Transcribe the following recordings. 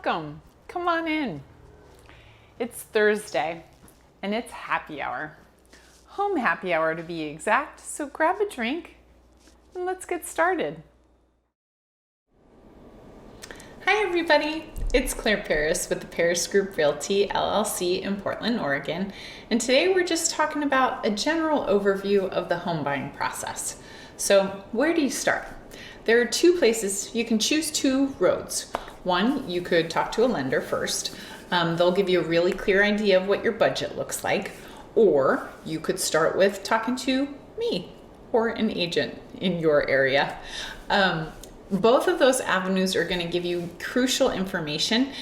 Welcome. Come on in. It's Thursday and it's happy hour. Home happy hour to be exact, so grab a drink and let's get started. Hi everybody, it's Claire Paris with the Paris Group Realty, LLC in Portland, Oregon. And today we're just talking about a general overview of the home buying process. So where do you start? There are two places. You can choose two roads. One, you could talk to a lender first. They'll give you a really clear idea of what your budget looks like. Or you could start with talking to me or an agent in your area. Both of those avenues are going to give you crucial information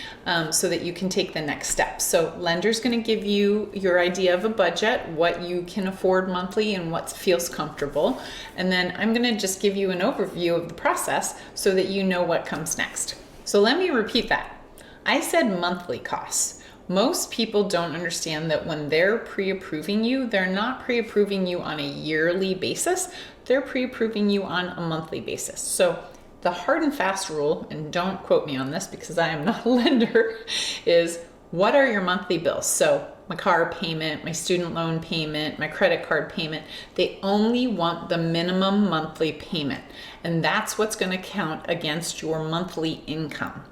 so that you can take the next step. So lender's going to give you your idea of a budget, what you can afford monthly and what feels comfortable. And then I'm going to just give you an overview of the process so that you know what comes next. So let me repeat that. I said monthly costs. Most people don't understand that when they're pre-approving you, they're not pre-approving you on a yearly basis. They're pre-approving you on a monthly basis. So the hard and fast rule, and don't quote me on this because I am not a lender, is what are your monthly bills? So my car payment, my student loan payment, my credit card payment, they only want the minimum monthly payment. And that's what's going to count against your monthly income.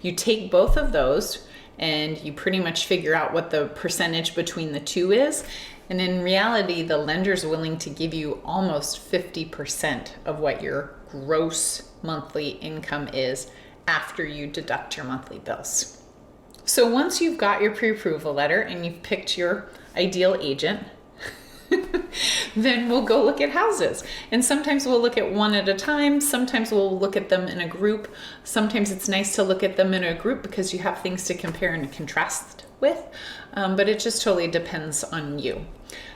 You take both of those and you pretty much figure out what the percentage between the two is. And in reality, the lender's willing to give you almost 50% of what your gross monthly income is after you deduct your monthly bills. So once you've got your pre-approval letter and you've picked your ideal agent, then we'll go look at houses. And sometimes we'll look at one at a time. Sometimes we'll look at them in a group. Sometimes it's nice to look at them in a group because you have things to compare and contrast with. But it just totally depends on you.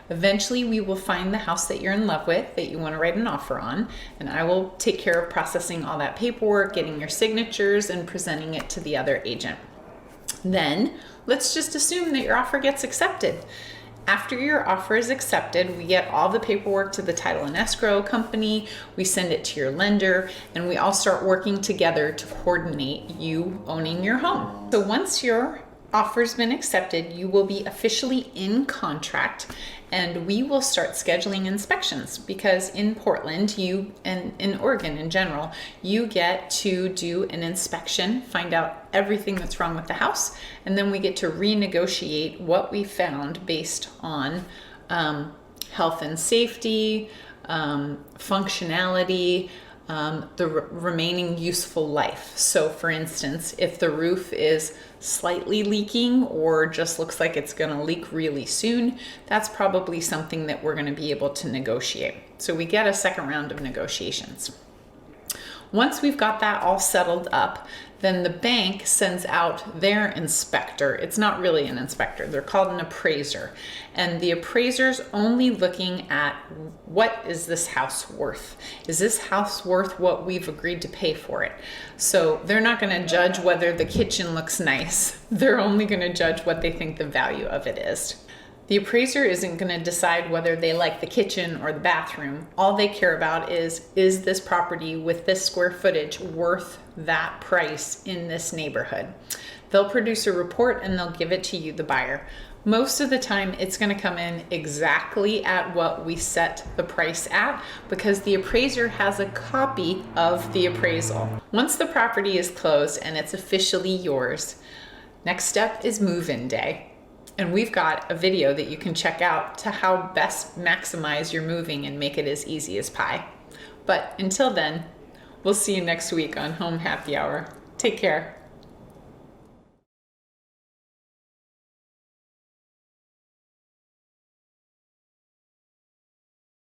Eventually, we will find the house that you're in love with, that you want to write an offer on, and I will take care of processing all that paperwork, getting your signatures, and presenting it to the other agent. Then, let's just assume that your offer gets accepted. After your offer is accepted, we get all the paperwork to the title and escrow company, we send it to your lender, and we all start working together to coordinate you owning your home. So once your offer's been accepted, you will be officially in contract and we will start scheduling inspections because in Portland, and in Oregon in general, you get to do an inspection, find out everything that's wrong with the house, and then we get to renegotiate what we found based on health and safety, functionality, the remaining useful life. So for instance, if the roof is slightly leaking or just looks like it's going to leak really soon, that's probably something that we're going to be able to negotiate. So we get a second round of negotiations. Once we've got that all settled up, then the bank sends out their inspector. It's not really an inspector. They're called an appraiser. And the appraiser's only looking at what is this house worth? Is this house worth what we've agreed to pay for it? So they're not going to judge whether the kitchen looks nice. They're only going to judge what they think the value of it is. The appraiser isn't going to decide whether they like the kitchen or the bathroom. All they care about is this property with this square footage worth that price in this neighborhood? They'll produce a report and they'll give it to you, the buyer. Most of the time, it's going to come in exactly at what we set the price at because the appraiser has a copy of the appraisal. Once the property is closed and it's officially yours, next step is move-in day. And we've got a video that you can check out to how best maximize your moving and make it as easy as pie. But until then, we'll see you next week on Home Happy Hour. Take care.